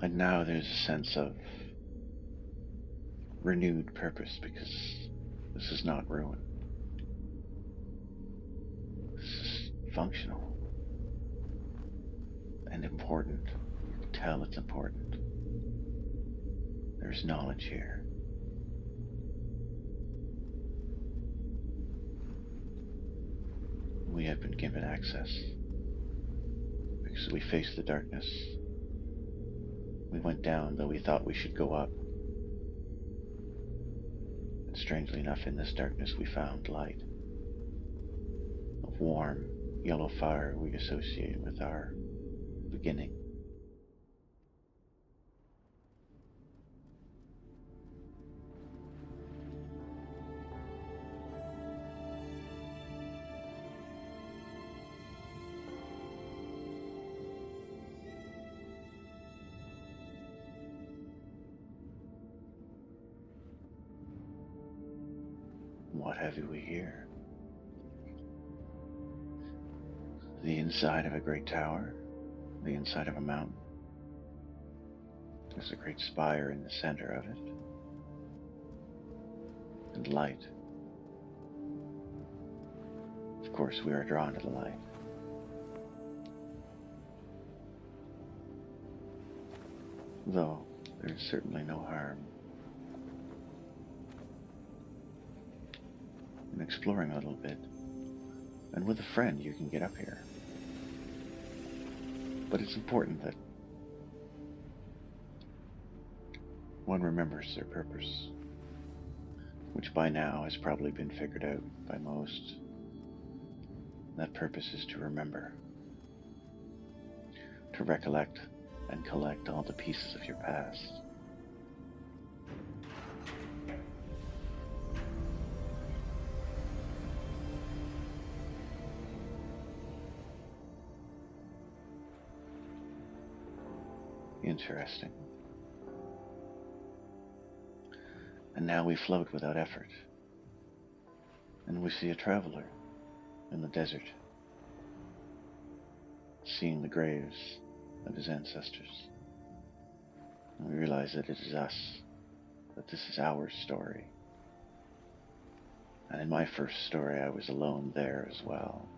And now there's a sense of renewed purpose because this is not ruin. This is functional and important. You can tell it's important. There's knowledge here. We have been given access because we faced the darkness. We went down, though we thought we should go up. And strangely enough, in this darkness we found light. A warm, yellow fire we associate with our beginning. What have we here? The inside of a great tower, the inside of a mountain. There's a great spire in the center of it, and light. Of course, we are drawn to the light. Though there is certainly no harm in exploring a little bit. And with a friend, you can get up here. But it's important that one remembers their purpose, which by now has probably been figured out by most. That purpose is to remember, to recollect and collect all the pieces of your past. Interesting. And now we float without effort, and we see a traveler in the desert, seeing the graves of his ancestors. And we realize that it is us, that this is our story. And in my first story, I was alone there as well.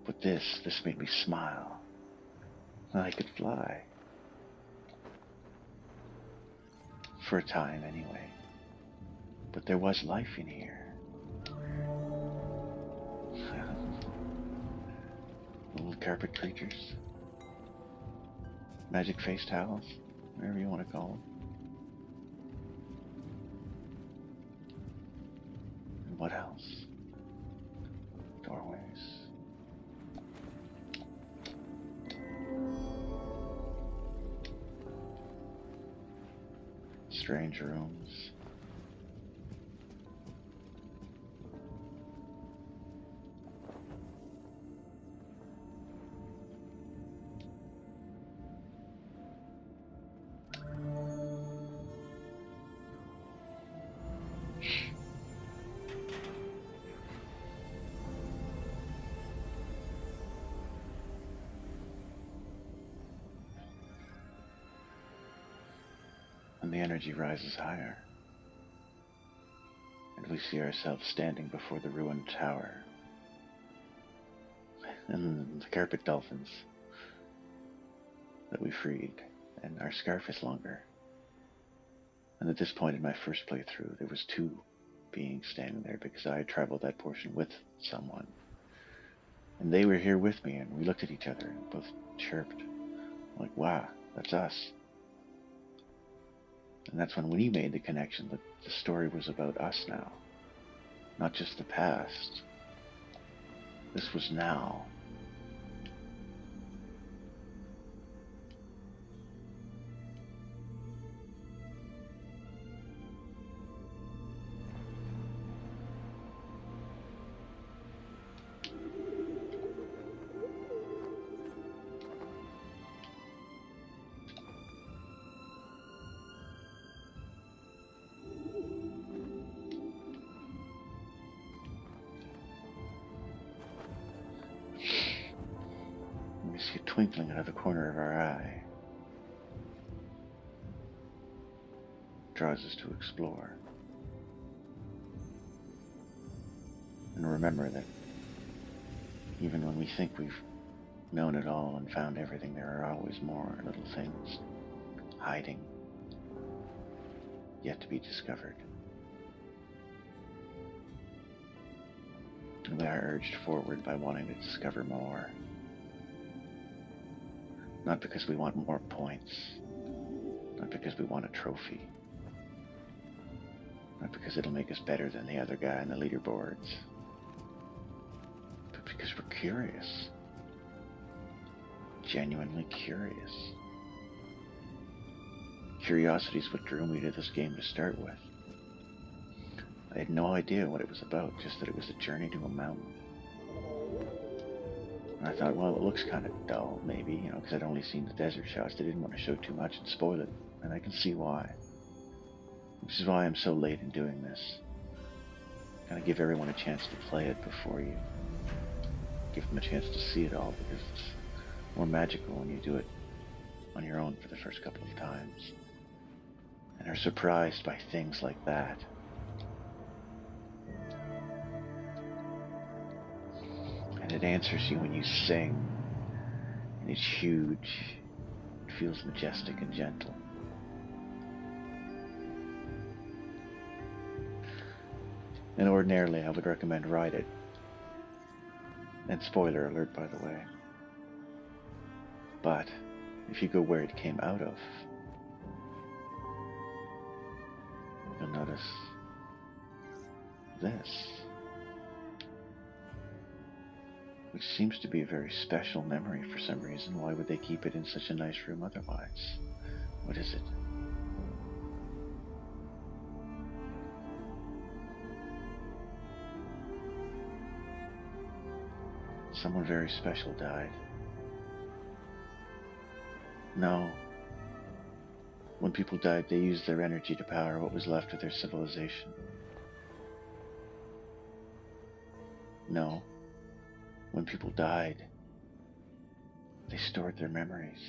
But this made me smile. I could fly. For a time, anyway. But there was life in here. Little carpet creatures. Magic face towels. Whatever you want to call them. And what else? Doorways. Strange rooms. And the energy rises higher, and we see ourselves standing before the ruined tower, and the carpet dolphins that we freed, and our scarf is longer. And at this point in my first playthrough, there was two beings standing there because I had traveled that portion with someone, and they were here with me, and we looked at each other and both chirped, like, wow, that's us. And that's when we made the connection that the story was about us now. Not just the past. This was now. twinkling out of the corner of our eye draws us to explore. And remember that even when we think we've known it all and found everything, there are always more little things hiding, yet to be discovered. And we are urged forward by wanting to discover more. Not because we want more points, not because we want a trophy, not because it'll make us better than the other guy on the leaderboards, but because we're curious. Genuinely curious. Curiosity is what drew me to this game to start with. I had no idea what it was about, just that it was a journey to a mountain. And I thought, well, it looks kind of dull, maybe, because I'd only seen the desert shots. They didn't want to show too much and spoil it, and I can see why. Which is why I'm so late in doing this. Gotta give everyone a chance to play it before you give them a chance to see it all, because it's more magical when you do it on your own for the first couple of times and are surprised by things like that. And it answers you when you sing, and it's huge. It feels majestic and gentle. And ordinarily I would recommend Ride It. And spoiler alert, by the way. But if you go where it came out of, you'll notice this, which seems to be a very special memory for some reason. Why would they keep it in such a nice room otherwise? What is it? Someone very special died. No. When people died, they used their energy to power what was left of their civilization. No. When people died, they stored their memories.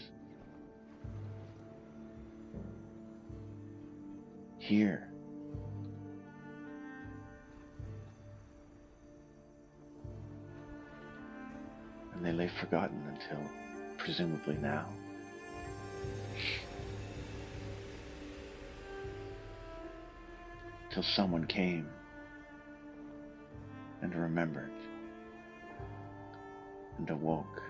Here. And they lay forgotten until, presumably now. Till someone came and remembered and awoke,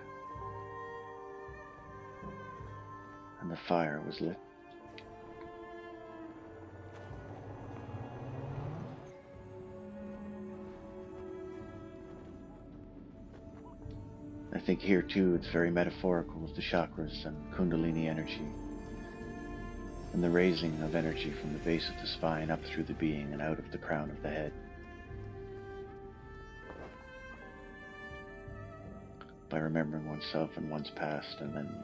and the fire was lit. I think here too it's very metaphorical with the chakras and Kundalini energy, and the raising of energy from the base of the spine up through the being and out of the crown of the head. By remembering oneself and one's past, and then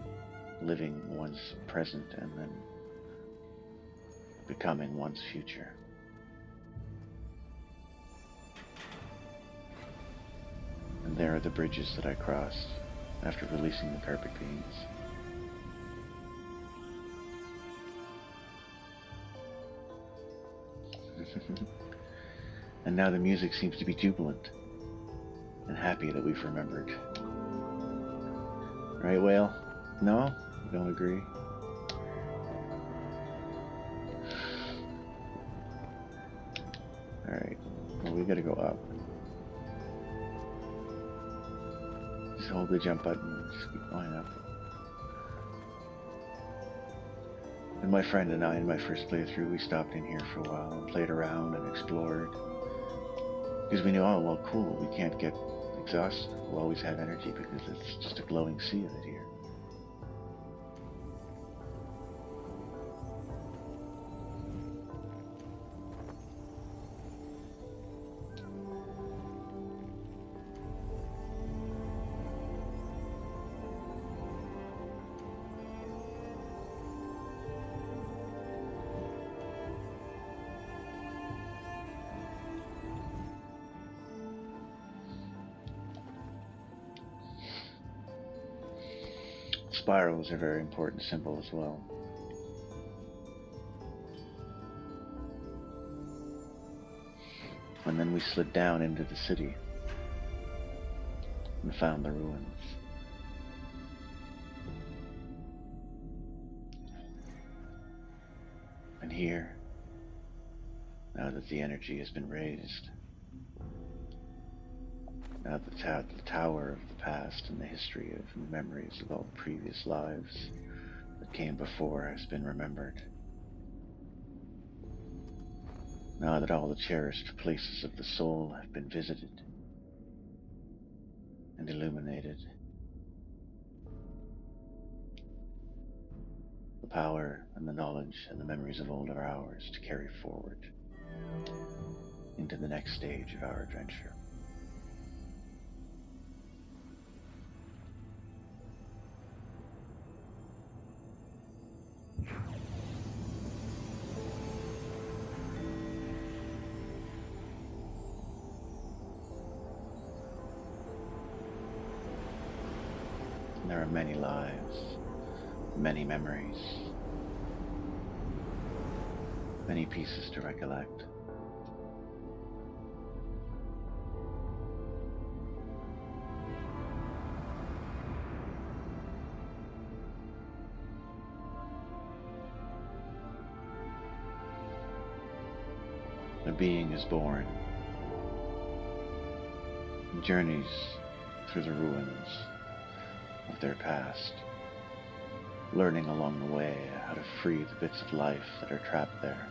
living one's present, and then becoming one's future. And there are the bridges that I crossed after releasing the carpet beams. And now the music seems to be jubilant and happy that we've remembered. Right, Whale? No? You don't agree? Alright, well, we gotta go up. Just hold the jump button and just keep going up. And my friend and I, in my first playthrough, we stopped in here for a while and played around and explored. Because we knew, oh, well, cool, we can't get exhausted. We'll always have energy because it's just a glowing sea of it here. spiral is a very important symbol as well. And then we slid down into the city and found the ruins. And here, now that the energy has been raised, now that the tower of the past and the history of and the memories of all the previous lives that came before has been remembered, now that all the cherished places of the soul have been visited and illuminated, the power and the knowledge and the memories of older hours to carry forward into the next stage of our adventure. And there are many lives, many memories, many pieces to recollect. A being is born, journeys through the ruins of their past, learning along the way how to free the bits of life that are trapped there,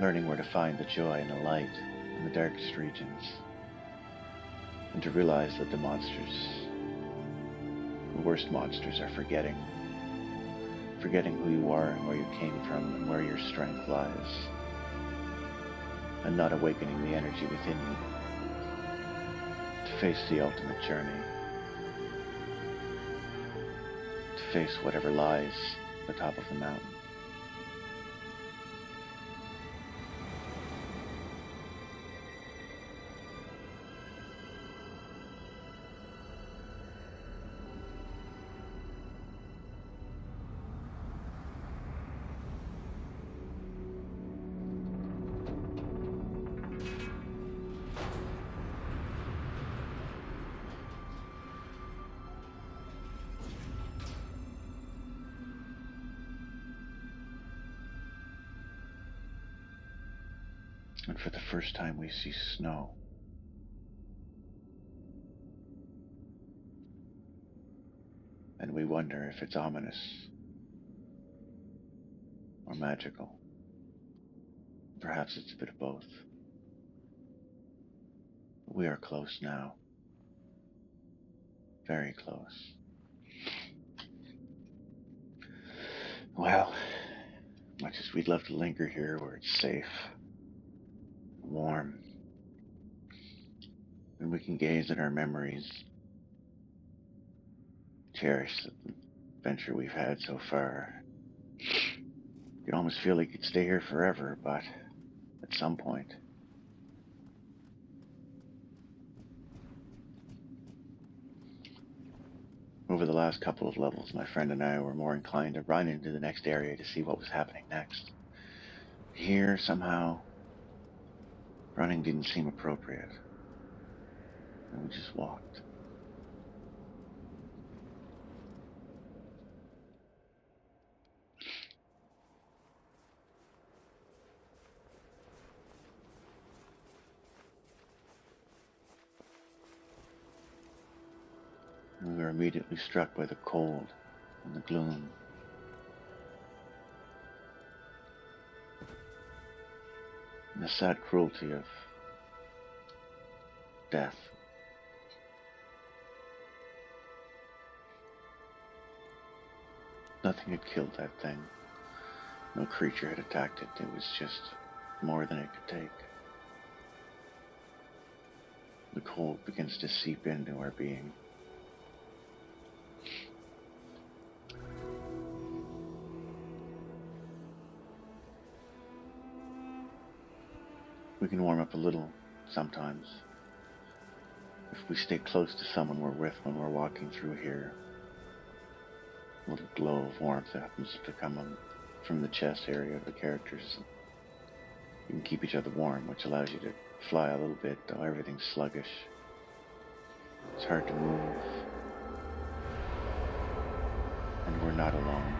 learning where to find the joy and the light in the darkest regions, and to realize that the worst monsters are forgetting who you are and where you came from and where your strength lies, and not awakening the energy within you to face the ultimate journey, to face whatever lies at the top of the mountain. And for the first time we see snow. And we wonder if it's ominous or magical. Perhaps it's a bit of both. We are close now. Very close. Well, much as we'd love to linger here where it's safe, warm, and we can gaze at our memories, cherish the adventure we've had so far. You almost feel like you'd stay here forever, but at some point, over the last couple of levels, my friend and I were more inclined to run into the next area to see what was happening next. Here, somehow, running didn't seem appropriate, and we just walked. We were immediately struck by the cold and the gloom. And the sad cruelty of death. Nothing had killed that thing. No creature had attacked it. It was just more than it could take. The cold begins to seep into our being. We can warm up a little sometimes if we stay close to someone we're with when we're walking through here, a little glow of warmth that happens to come from the chest area of the characters. You can keep each other warm, which allows you to fly a little bit, though everything's sluggish. It's hard to move. And we're not alone.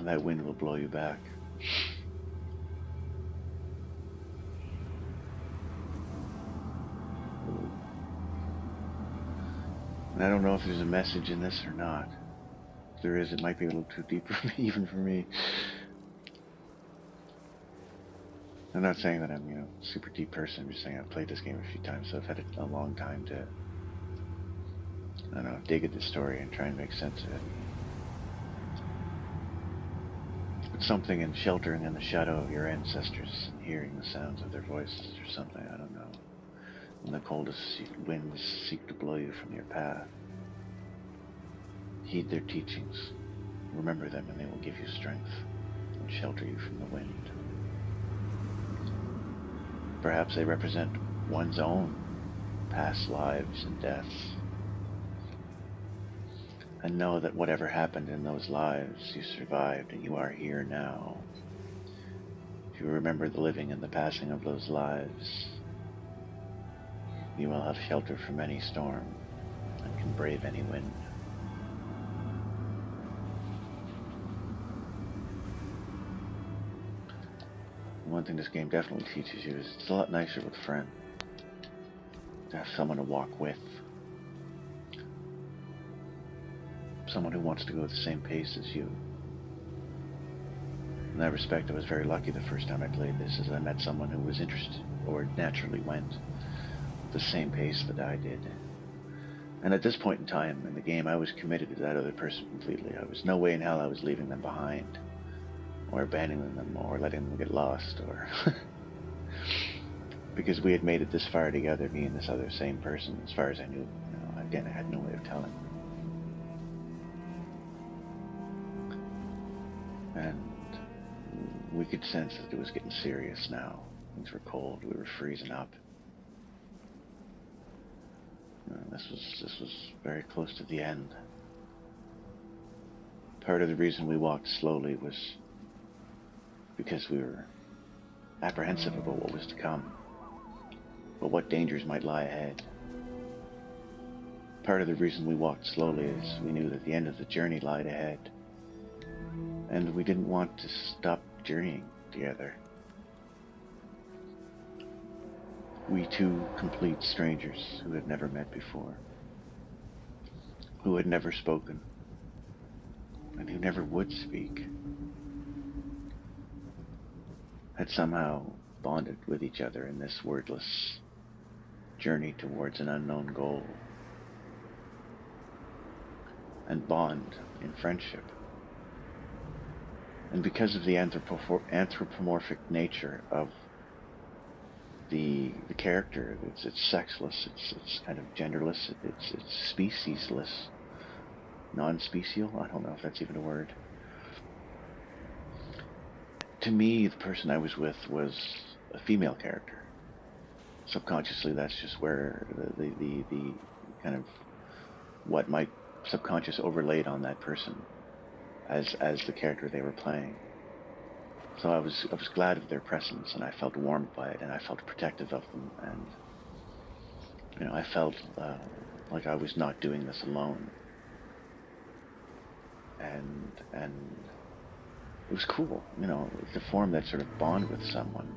That wind will blow you back. And I don't know if there's a message in this or not. If there is, it might be a little too deep for me, even for me. I'm not saying that I'm, a super deep person. I'm just saying I've played this game a few times, so I've had a long time to, I don't know, dig at the story and try and make sense of it. It's something in sheltering in the shadow of your ancestors and hearing the sounds of their voices or something, I don't know. When the coldest winds seek to blow you from your path. Heed their teachings. Remember them and they will give you strength and shelter you from the wind. Perhaps they represent one's own past lives and deaths. And know that whatever happened in those lives, you survived and you are here now. If you remember the living and the passing of those lives, you will have shelter from any storm and can brave any wind. One thing this game definitely teaches you is it's a lot nicer with a friend. To have someone to walk with. Someone who wants to go at the same pace as you. In that respect, I was very lucky the first time I played this, as I met someone who was interested, or naturally went, at the same pace that I did. And at this point in time in the game, I was committed to that other person completely. I was no way in hell I was leaving them behind, or abandoning them, or letting them get lost, or... because we had made it this far together, me and this other same person, as far as I knew. Again, I had no way of telling. And we could sense that it was getting serious now. Things were cold. We were freezing up. This was very close to the end. Part of the reason we walked slowly was because we were apprehensive about what was to come, but what dangers might lie ahead. Part of the reason we walked slowly is we knew that the end of the journey lied ahead. And we didn't want to stop journeying together. We two complete strangers who had never met before, who had never spoken, and who never would speak, had somehow bonded with each other in this wordless journey towards an unknown goal. And bond in friendship. And because of the anthropomorphic nature of the character, it's sexless, it's kind of genderless, it's speciesless, non-special. I don't know if that's even a word. To me, the person I was with was a female character. Subconsciously, that's just where the kind of what my subconscious overlaid on that person as the character they were playing. So I was glad of their presence, and I felt warmed by it, and I felt protective of them, and I felt like I was not doing this alone. And it was cool, you know, to form that sort of bond with someone.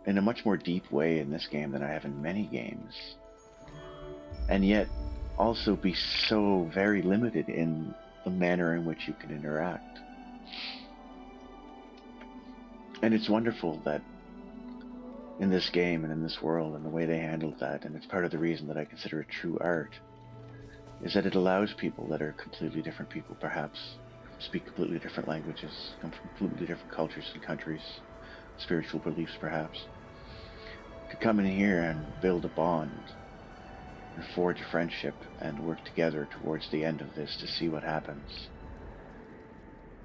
In a much more deep way in this game than I have in many games. And yet also be so very limited in the manner in which you can interact. And it's wonderful that in this game and in this world and the way they handled that, and it's part of the reason that I consider it true art, is that it allows people that are completely different people, perhaps, speak completely different languages, come from completely different cultures and countries, spiritual beliefs perhaps, to come in here and build a bond and forge a friendship and work together towards the end of this to see what happens.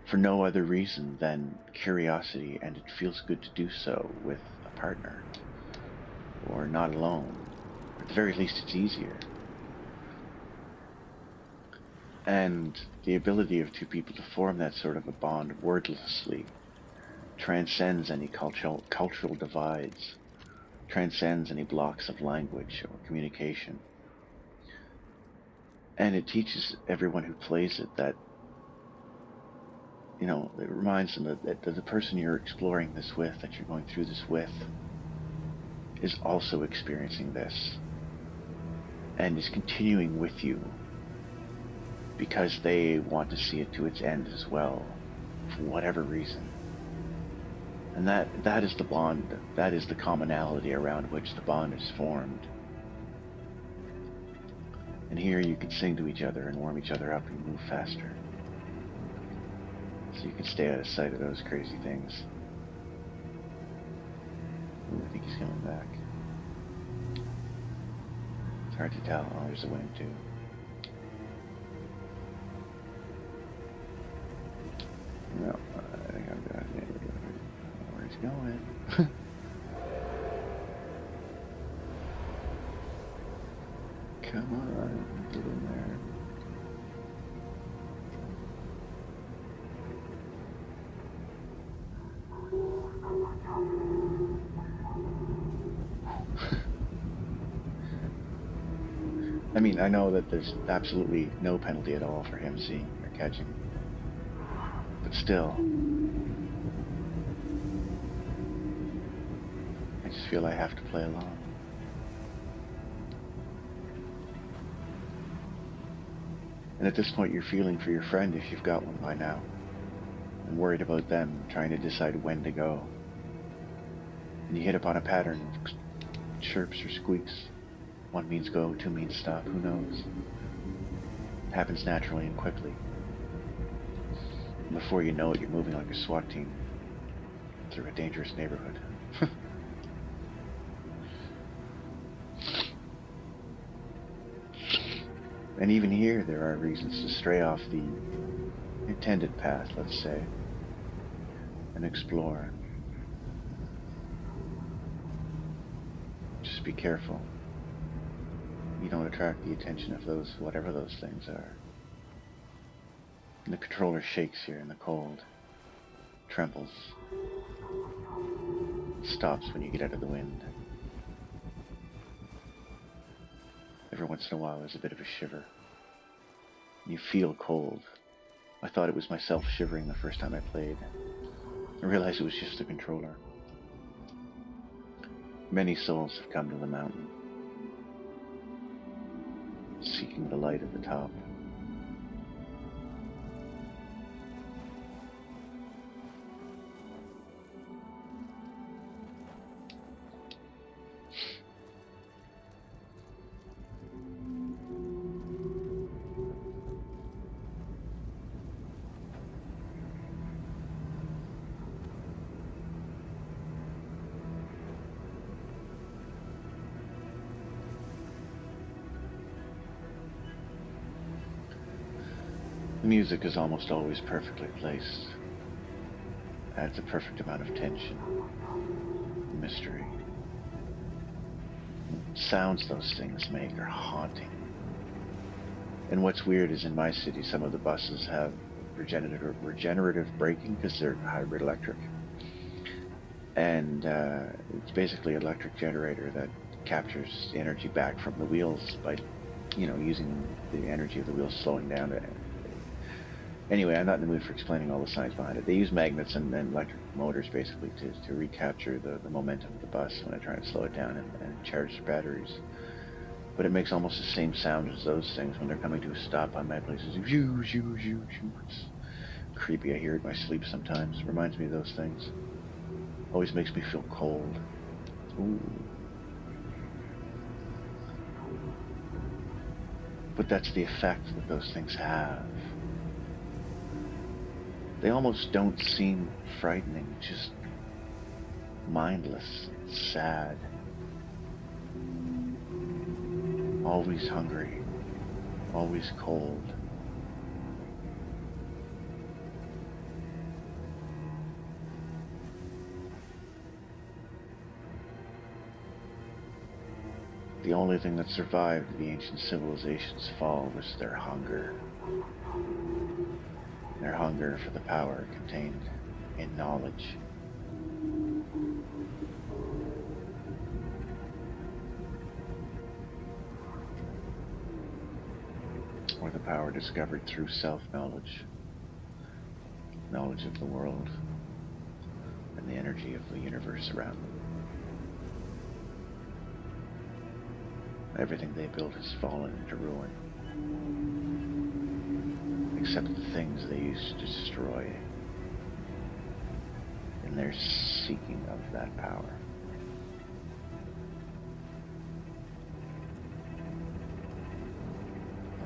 For no other reason than curiosity, and it feels good to do so with a partner, or not alone. At the very least, it's easier. And the ability of two people to form that sort of a bond wordlessly transcends any cultural divides, transcends any blocks of language or communication. And it teaches everyone who plays it that, you know, it reminds them that the person you're exploring this with, that you're going through this with, is also experiencing this and is continuing with you because they want to see it to its end as well, for whatever reason. And that is the bond, that is the commonality around which the bond is formed. And here you can sing to each other and warm each other up and move faster, so you can stay out of sight of those crazy things. Ooh, I think he's coming back. It's hard to tell. Oh, there's the wind too. No, I think I'm good. Where he's going. Come on, get in there. I mean, I know that there's absolutely no penalty at all for him seeing or catching. But still, I just feel I have to play along. And at this point, you're feeling for your friend if you've got one by now, and worried about them, trying to decide when to go. And you hit upon a pattern of chirps or squeaks. One means go, two means stop, who knows? It happens naturally and quickly. And before you know it, you're moving like a SWAT team through a dangerous neighborhood. And even here, there are reasons to stray off the intended path, let's say, and explore. Just be careful. You don't attract the attention of those, whatever those things are. And the controller shakes here in the cold, trembles, stops when you get out of the wind. Every once in a while there's a bit of a shiver. You feel cold. I thought it was myself shivering the first time I played. I realized it was just the controller. Many souls have come to the mountain, seeking the light at the top. The music is almost always perfectly placed. Adds a perfect amount of tension, mystery. Sounds those things make are haunting. And what's weird is in my city, some of the buses have regenerative braking because they're hybrid electric. And it's basically an electric generator that captures the energy back from the wheels by, using the energy of the wheels slowing down to Anyway, I'm not in the mood for explaining all the science behind it. They use magnets and electric motors basically to recapture the momentum of the bus when I try and slow it down and charge the batteries. But it makes almost the same sound as those things when they're coming to a stop on my places. Shoo, shoo, shoo, shoo. It's creepy. I hear it in my sleep sometimes. It reminds me of those things. Always makes me feel cold. Ooh. But that's the effect that those things have. They almost don't seem frightening, just mindless, sad. Always hungry, always cold. The only thing that survived the ancient civilization's fall was their hunger. Their hunger for the power contained in knowledge. Or the power discovered through self-knowledge. Knowledge of the world and the energy of the universe around them. Everything they built has fallen into ruin, except the things they used to destroy in their seeking of that power.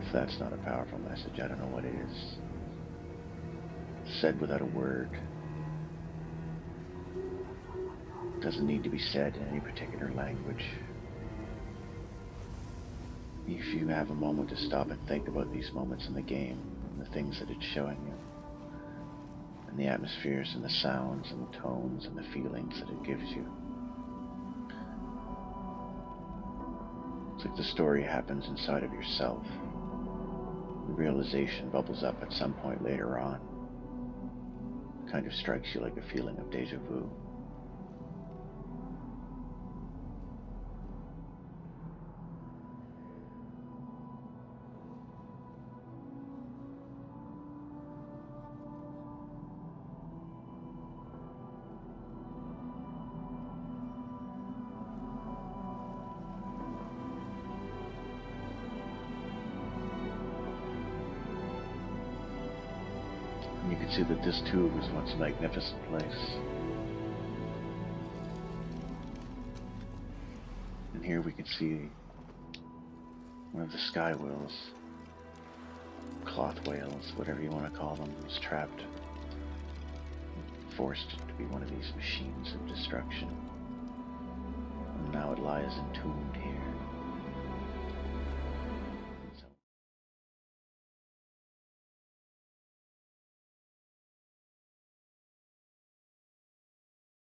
If that's not a powerful message, I don't know what is. Said without a word. Doesn't need to be said in any particular language. If you have a moment to stop and think about these moments in the game, and the things that it's showing you, and the atmospheres and the sounds and the tones and the feelings that it gives you. It's like the story happens inside of yourself. The realization bubbles up at some point later on. It kind of strikes you like a feeling of deja vu. And you can see that this too was once a magnificent place. And here we can see one of the sky whales, cloth whales, whatever you want to call them, was trapped, forced to be one of these machines of destruction. And now it lies entombed here.